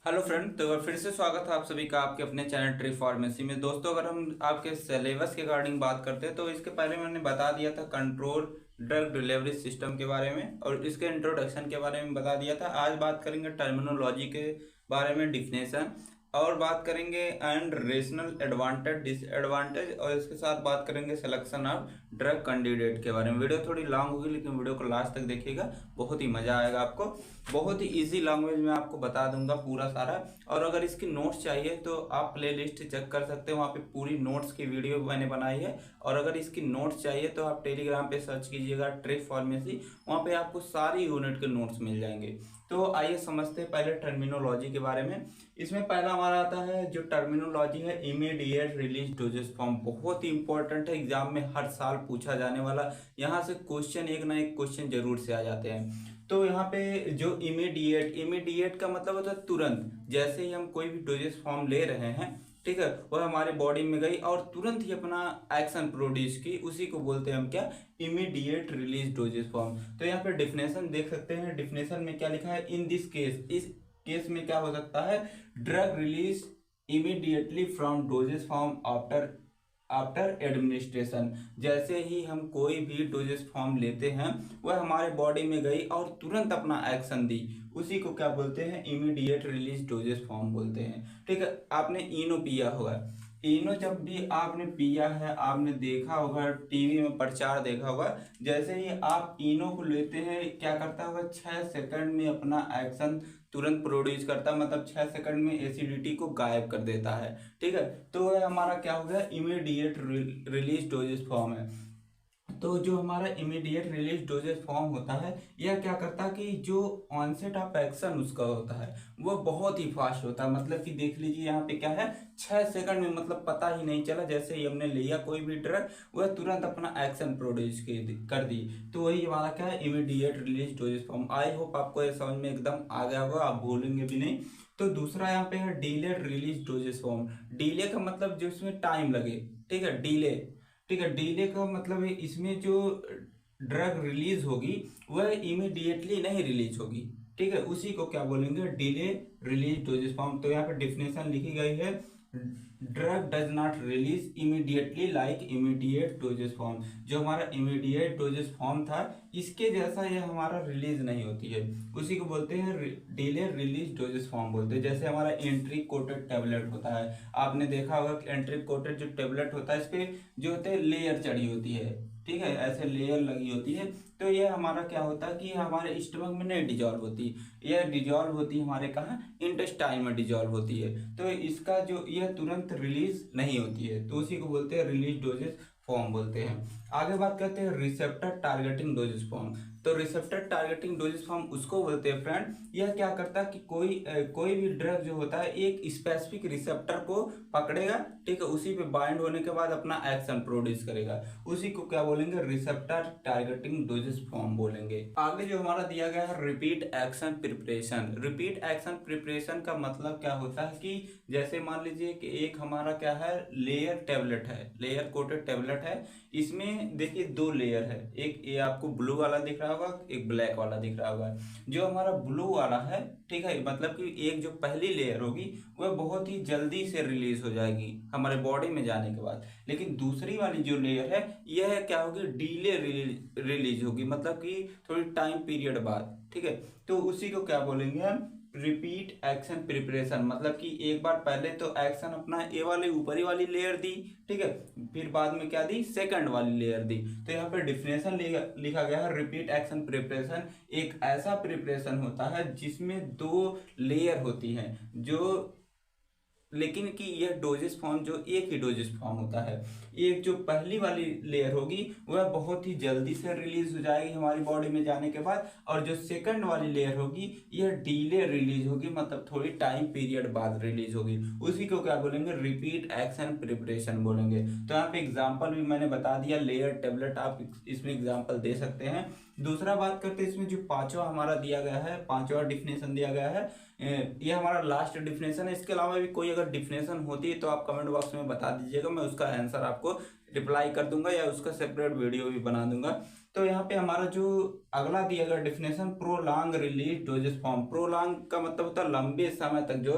Hello friend, तो फिर से स्वागत है आप सभी का आपके अपने चैनल ट्री फार्मेसी में। दोस्तों, अगर हम आपके सिलेबस के रिगार्डिंग बात करते हैं तो इसके पहले मैंने बता दिया था कंट्रोल ड्रग डिलीवरी सिस्टम के बारे में और इसके इंट्रोडक्शन के बारे में बता दिया था। आज बात करेंगे टर्मिनोलॉजी के बारे में, डिफिनेशन, और बात करेंगे एंड रेशनल एडवांटेज डिसएडवांटेज, और इसके साथ बात करेंगे सिलेक्शन ऑफ ड्रग कैंडिडेट के बारे में। वीडियो थोड़ी लॉन्ग होगी लेकिन वीडियो को लास्ट तक देखिएगा, बहुत ही मजा आएगा आपको। बहुत ही इजी लैंग्वेज में आपको बता दूंगा पूरा सारा। और अगर इसकी नोट्स चाहिए तो आप प्ले लिस्ट चेक कर सकते हो, वहाँ पे पूरी नोट्स की वीडियो मैंने बनाई है। और अगर इसकी नोट्स चाहिए तो आप टेलीग्राम पे सर्च कीजिएगा ट्रिक फार्मेसी, वहाँ पे आपको सारी यूनिट के नोट्स मिल जाएंगे। तो आइए समझते हैं पहले टर्मिनोलॉजी के बारे में। इसमें पहला हमारा आता है जो टर्मिनोलॉजी है, इमीडिएट रिलीज डोजेस फॉर्म। बहुत ही इंपॉर्टेंट है, एग्जाम में हर साल पूछा जाने वाला, यहाँ से क्वेश्चन एक ना एक क्वेश्चन जरूर से आ जाते हैं। तो यहाँ पे जो इमीडिएट का मतलब होता है तुरंत। जैसे ही हम कोई भी डोजेस फॉर्म ले रहे हैं, ठीक है, वह हमारे बॉडी में गई और तुरंत ही अपना एक्शन प्रोड्यूस की, उसी को बोलते हैं हम क्या, इमीडिएट रिलीज डोजेस फॉर्म। तो यहाँ पे डिफिनेशन देख सकते हैं। डिफिनेशन में क्या लिखा है, इन दिस केस, इस केस में क्या हो सकता है, drug release immediately from doses form after administration. जैसे ही हम कोई भी डोजेस फॉर्म लेते हैं वह हमारे बॉडी में गई और तुरंत अपना एक्शन दी, उसी को क्या बोलते हैं, इमीडिएट रिलीज डोजेस फॉर्म बोलते हैं। ठीक है, आपने इनो पिया होगा। इनो जब भी आपने पिया है, आपने देखा होगा, टीवी में प्रचार देखा होगा, जैसे ही आप इनो को लेते हैं क्या करता होगा, 6 सेकंड में अपना एक्शन तुरंत प्रोड्यूस करता है, मतलब 6 सेकंड में एसिडिटी को गायब कर देता है। ठीक है, तो यह हमारा क्या हो गया, इमीडिएट रिलीज डोजेस फॉर्म है। तो जो हमारा इमीडिएट रिलीज डोजेस फॉर्म होता है, यह क्या करता है कि जो ऑनसेट ऑफ एक्शन उसका होता है वो बहुत ही फास्ट होता है। मतलब कि देख लीजिए यहाँ पे क्या है, 6 सेकंड में, मतलब पता ही नहीं चला, जैसे ही हमने लिया कोई भी ड्रग वह तुरंत अपना एक्शन प्रोड्यूस कर दी। तो वही हमारा क्या है, immediate release dosage form. I hope आपको ये समझ में एकदम आ गया होगा, आप भूलेंगे भी नहीं। तो दूसरा यहाँ पे है delayed release dosage form. Delay का मतलब जिसमें टाइम लगे, ठीक है, डिले। ठीक है, डिले का मतलब है इसमें जो ड्रग रिलीज होगी वह इमीडिएटली नहीं रिलीज होगी। ठीक है, उसी को क्या बोलेंगे, डिले रिलीज डोजेस फॉर्म। तो यहाँ पे डिफिनेशन लिखी गई है, drug does not release immediately like immediate doses form. जो हमारा इमीडिएट डोजेस फॉर्म था इसके जैसा यह हमारा रिलीज नहीं होती है, उसी को बोलते हैं डिले रिलीज डोजेस फॉर्म बोलते हैं। जैसे हमारा एंट्री कोटेड टेबलेट होता है, आपने देखा होगा कि एंट्री कोटेड जो टेबलेट होता है इस पे जो होते हैं लेयर चढ़ी होती है, ठीक है, ऐसे लेयर लगी होती है। तो ये हमारा क्या होता है कि हमारे स्टमक में नहीं डिजॉल्व होती, यह डिजॉल्व होती हमारे कहाँ, इंटेस्टाइन में डिजॉल्व होती है। तो इसका जो यह तुरंत रिलीज नहीं होती है, तो उसी को बोलते हैं रिलीज डोजेस फॉर्म बोलते हैं। आगे बात करते हैं रिसेप्टर टारगेटिंग डोजेस फॉर्म। तो रिसेप्टर टारगेटिंग डोजेस फॉर्म उसको बोलते हैं फ्रेंड, यह क्या करता है कि कोई भी ड्रग जो होता है एक स्पेसिफिक रिसेप्टर को पकड़ेगा, ठीक है, उसी पे बाइंड होने के बाद अपना एक्शन प्रोड्यूस करेगा, उसी को क्या बोलेंगे, रिसेप्टर टारगेटिंग डोजेस फॉर्म बोलेंगे। आगे जो हमारा दिया गया है repeat action preparation. Repeat action preparation का मतलब क्या होता है कि जैसे मान लीजिए कि एक हमारा क्या है, लेयर टेबलेट है, लेयर कोटेड टेबलेट है। इसमें देखिए 2 लेयर है, एक ये आपको ब्लू वाला दिख रहा होगा, एक ब्लैक वाला दिख रहा होगा। जो हमारा ब्लू वाला है, ठीक है, मतलब कि एक जो पहली लेयर होगी वह बहुत ही जल्दी से रिलीज हो जाएगी हमारे बॉडी में जाने के बाद, लेकिन दूसरी वाली जो लेयर है यह क्या होगी, डीले रिलीज होगी, मतलब कि थोड़ी टाइम पीरियड बाद। ठीक है, तो उसी को क्या बोलेंगे हम, रिपीट एक्शन प्रिपरेशन। मतलब कि एक बार पहले तो एक्शन अपना ए वाले ऊपरी वाली लेयर दी, ठीक है, फिर बाद में क्या दी, सेकंड वाली लेयर दी। तो यहाँ पे डिफिनेशन लिखा गया है, रिपीट एक्शन प्रिपरेशन एक ऐसा प्रिपरेशन होता है जिसमें 2 लेयर होती हैं, जो लेकिन कि यह डोजेस फॉर्म जो एक ही डोजेस फॉर्म होता है, एक जो पहली वाली लेयर होगी वह बहुत ही जल्दी से रिलीज हो जाएगी हमारी बॉडी में जाने के बाद, और जो सेकंड वाली लेयर होगी यह डीले रिलीज होगी, मतलब थोड़ी टाइम पीरियड बाद रिलीज होगी, उसी को क्या बोलेंगे, रिपीट एक्शन प्रिपरेशन बोलेंगे। तो यहाँ पे एग्जाम्पल भी मैंने बता दिया, लेयर टेबलेट आप इसमें एग्जाम्पल दे सकते हैं। दूसरा बात करते हैं, इसमें जो पांचवा हमारा दिया गया है, पांचवा डिफिनेशन दिया गया है, ये हमारा लास्ट डिफिनेशन है। इसके अलावा भी कोई अगर डिफिनेशन होती है तो आप कमेंट बॉक्स में बता दीजिएगा, मैं उसका आंसर आपको रिप्लाई कर दूंगा या उसका सेपरेट वीडियो भी बना दूंगा। तो यहाँ पे हमारा जो अगला दिया गया definition, prolong release dosage form. Prolong का मतलब होता है लंबे समय तक जो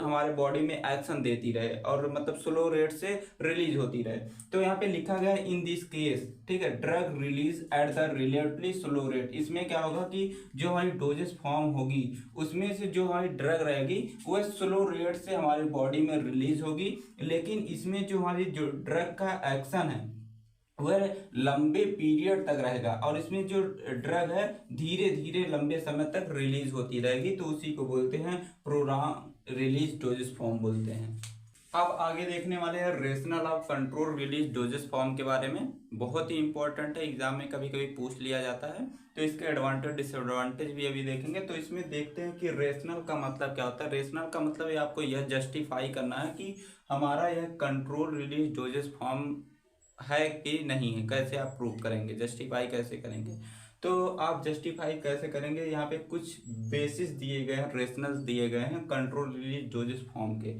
हमारे बॉडी में एक्शन देती रहे और मतलब स्लो रेट से रिलीज होती रहे। तो यहाँ पे लिखा गया है इन दिस केस, ठीक है, drug release at the relatively slow rate. इसमें क्या होगा कि जो हमारी डोजेस फॉर्म होगी उसमें से जो हमारी ड्रग रहेगी वह स्लो रेट से हमारी बॉडी में रिलीज होगी, लेकिन इसमें जो हमारी जो ड्रग का एक्शन है वह लंबे पीरियड तक रहेगा और इसमें जो ड्रग है धीरे धीरे लंबे समय तक रिलीज होती रहेगी। तो उसी को बोलते हैं प्रोलॉन्ग रिलीज डोजेस फॉर्म बोलते हैं। अब आगे देखने वाले हैं rational of control release dosage form के बारे में। बहुत ही इंपॉर्टेंट है, एग्जाम में कभी कभी पूछ लिया जाता है। तो इसके एडवांटेज डिसएडवांटेज भी अभी देखेंगे। तो इसमें देखते हैं कि रेशनल का मतलब क्या होता है। रेशनल का मतलब ये आपको यह जस्टिफाई करना है कि हमारा यह कंट्रोल रिलीज डोजेस फॉर्म है कि नहीं है। कैसे आप प्रूव करेंगे, जस्टिफाई कैसे करेंगे? तो आप जस्टिफाई कैसे करेंगे, यहाँ पे कुछ बेसिस दिए गए हैं, रेशनल्स दिए गए हैं कंट्रोल रिलीज डोजेस फॉर्म के,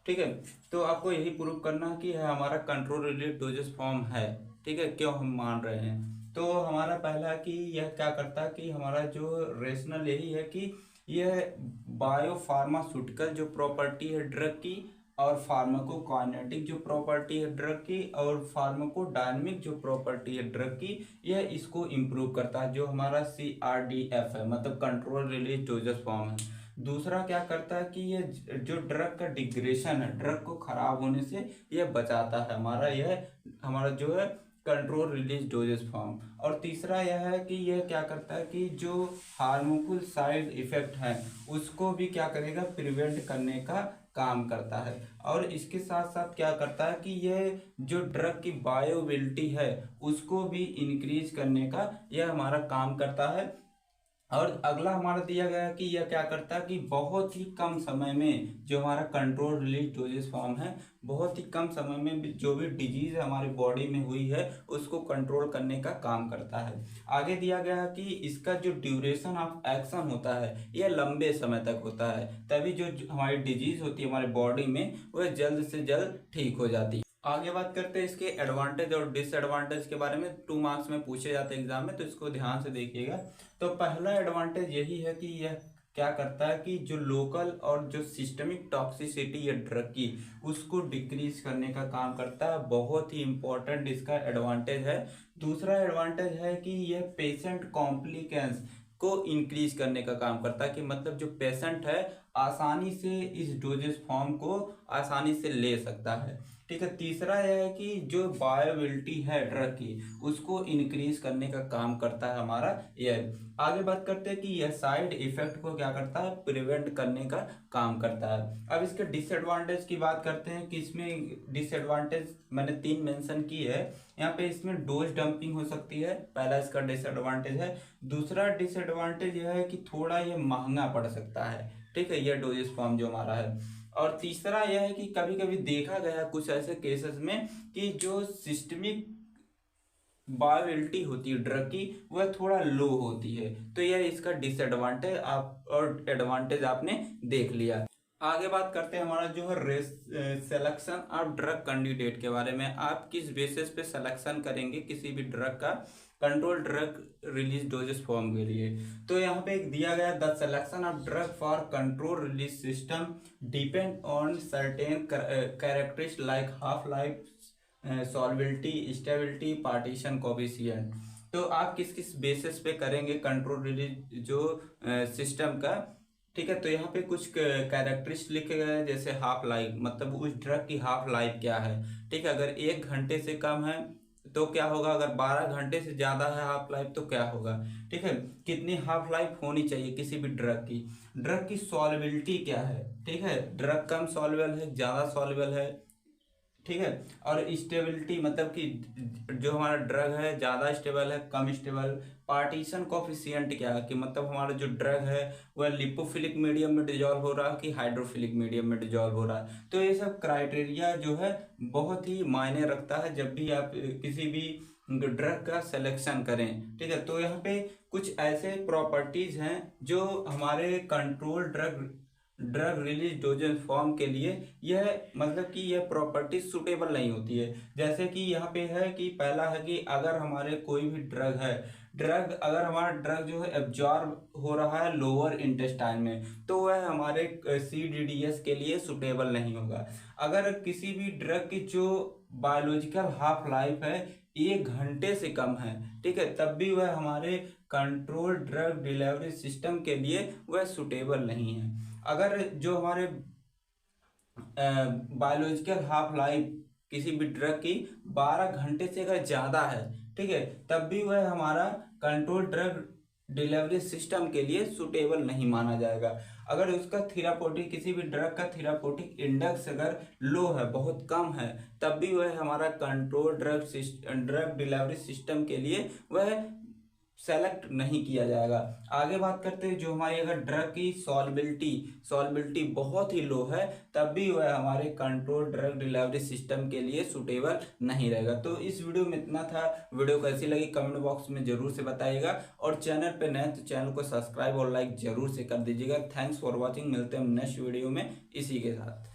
ठीक है। तो आपको यही प्रूव करना है कि हमारा कंट्रोल रिलीज डोजेस फॉर्म है, ठीक है, क्यों हम मान रहे हैं। तो हमारा पहला कि यह क्या करता है कि हमारा जो रेशनल यही है कि यह बायोफार्मास्यूटिकल जो प्रॉपर्टी है ड्रग की और फार्माकोकाइनेटिक जो प्रॉपर्टी है ड्रग की और फार्माकोडायनेमिक जो प्रॉपर्टी है ड्रग की, यह इसको इम्प्रूव करता है, जो हमारा CRDF है, मतलब कंट्रोल रिलीज डोजेस फॉर्म है। दूसरा क्या करता है कि ये जो ड्रग का डिग्रेशन है, ड्रग को खराब होने से यह बचाता है, हमारा जो है कंट्रोल रिलीज डोजेस फॉर्म। और तीसरा यह है कि यह क्या करता है कि जो हार्मफुल साइड इफेक्ट है उसको भी क्या करेगा, प्रिवेंट करने का काम करता है। और इसके साथ साथ क्या करता है कि यह जो ड्रग की बायोबिलिटी है उसको भी इंक्रीज करने का यह हमारा काम करता है। और अगला हमारा दिया गया है कि यह क्या करता है कि बहुत ही कम समय में जो हमारा कंट्रोल रिलीज डोजेस फॉर्म है, बहुत ही कम समय में जो भी डिजीज हमारी बॉडी में हुई है उसको कंट्रोल करने का काम करता है। आगे दिया गया है कि इसका जो ड्यूरेशन ऑफ एक्शन होता है यह लंबे समय तक होता है, तभी जो हमारी डिजीज होती है हमारी बॉडी में वह जल्द से जल्द ठीक हो जाती है। आगे बात करते हैं इसके एडवांटेज और डिसएडवांटेज के बारे में। 2 मार्क्स में पूछे जाते हैं एग्जाम में, तो इसको ध्यान से देखिएगा। तो पहला एडवांटेज यही है कि यह क्या करता है कि जो लोकल और जो सिस्टमिक टॉक्सिसिटी है ड्रग की उसको डिक्रीज करने का काम करता है। बहुत ही इंपॉर्टेंट इसका एडवांटेज है। दूसरा एडवांटेज है कि यह पेशेंट कॉम्प्लिकेंस को इंक्रीज करने का काम करता है, कि मतलब जो पेशेंट है आसानी से इस डोजेस फॉर्म को आसानी से ले सकता है, ठीक है। तीसरा यह है कि जो बायोबिलिटी है ड्रग की उसको इंक्रीज करने का काम करता है हमारा यह। आगे बात करते हैं कि यह साइड इफेक्ट को क्या करता है, प्रिवेंट करने का काम करता है। अब इसके डिसएडवांटेज की बात करते हैं कि इसमें डिसएडवांटेज मैंने 3 मेंशन की है यहाँ पे। इसमें डोज डंपिंग हो सकती है, पहला इसका डिसएडवांटेज है। दूसरा डिसएडवांटेज यह है कि थोड़ा ये महंगा पड़ सकता है, ठीक है, यह डोजेस फॉर्म जो हमारा है। और तीसरा यह है कि कभी कभी देखा गया कुछ ऐसे केसेस में कि जो सिस्टमिक बायोबिलिटी होती है ड्रग की वह थोड़ा लो होती है। तो यह इसका डिसएडवांटेज आप और एडवांटेज आपने देख लिया। आगे बात करते हैं हमारा जो है सिलेक्शन ऑफ ड्रग कैंडिडेट के बारे में। आप किस बेसिस पे सिलेक्शन करेंगे किसी भी ड्रग का control drug release dosage form के लिए। तो यहाँ पे एक दिया गया the selection of drug for control release system depend on certain characteristics like half life, solubility, stability, partition coefficient. तो आप किस किस बेसिस पे करेंगे कंट्रोल रिलीज जो सिस्टम का, ठीक है। तो यहाँ पे कुछ कैरेक्टरिस्टिक्स लिखे गए हैं, जैसे हाफ लाइफ, मतलब उस ड्रग की हाफ लाइफ क्या है, ठीक है। अगर 1 घंटे से कम है तो क्या होगा, अगर 12 घंटे से ज्यादा है हाफ लाइफ तो क्या होगा, ठीक है। कितनी हाफ लाइफ होनी चाहिए किसी भी ड्रग की सॉल्युबिलिटी क्या है, ठीक है, ड्रग कम सॉल्युबल है, ज्यादा सॉल्युबल है, ठीक है। और स्टेबिलिटी मतलब कि जो हमारा ड्रग है ज्यादा स्टेबल है कम स्टेबल। पार्टीशन कोफिशिएंट क्या है, कि मतलब हमारा जो ड्रग है वह लिपोफिलिक मीडियम में डिजॉल्व हो रहा है कि हाइड्रोफिलिक मीडियम में डिजॉल्व हो रहा है। तो ये सब क्राइटेरिया जो है बहुत ही मायने रखता है जब भी आप किसी भी ड्रग का सिलेक्शन करें, ठीक है। तो यहाँ पे कुछ ऐसे प्रॉपर्टीज हैं जो हमारे control drug drug release doses form के लिए यह मतलब कि यह प्रॉपर्टी सुटेबल नहीं होती है। जैसे कि यहाँ पे है कि पहला है कि अगर हमारे कोई भी ड्रग है, ड्रग अगर हमारा ड्रग जो है एब्जॉर्ब हो रहा है लोअर इंटेस्टाइन में, तो वह हमारे CDDS के लिए सुटेबल नहीं होगा। अगर किसी भी ड्रग की जो बायोलॉजिकल हाफ लाइफ है 1 घंटे से कम है, ठीक है, तब भी वह हमारे कंट्रोल ड्रग डिलीवरी सिस्टम के लिए वह सुटेबल नहीं है। अगर जो हमारे बायोलॉजिकल हाफ लाइफ किसी भी ड्रग की 12 घंटे से अगर ज़्यादा है, ठीक है, तब भी वह हमारा कंट्रोल ड्रग डिलीवरी सिस्टम के लिए सुटेबल नहीं माना जाएगा। अगर उसका थेराप्यूटिक किसी भी ड्रग का थेराप्यूटिक इंडेक्स अगर लो है, बहुत कम है, तब भी वह हमारा कंट्रोल ड्रग डिलीवरी सिस्टम के लिए वह सेलेक्ट नहीं किया जाएगा। आगे बात करते हैं, जो हमारी अगर ड्रग की सॉल्बिलिटी बहुत ही लो है, तब भी वह हमारे कंट्रोल ड्रग डिलीवरी सिस्टम के लिए सुटेबल नहीं रहेगा। तो इस वीडियो में इतना था। वीडियो कैसी लगी कमेंट बॉक्स में जरूर से बताइएगा, और चैनल पे नए तो चैनल को सब्सक्राइब और लाइक जरूर से कर दीजिएगा। Thanks for watching. मिलते हैं नेक्स्ट वीडियो में इसी के साथ।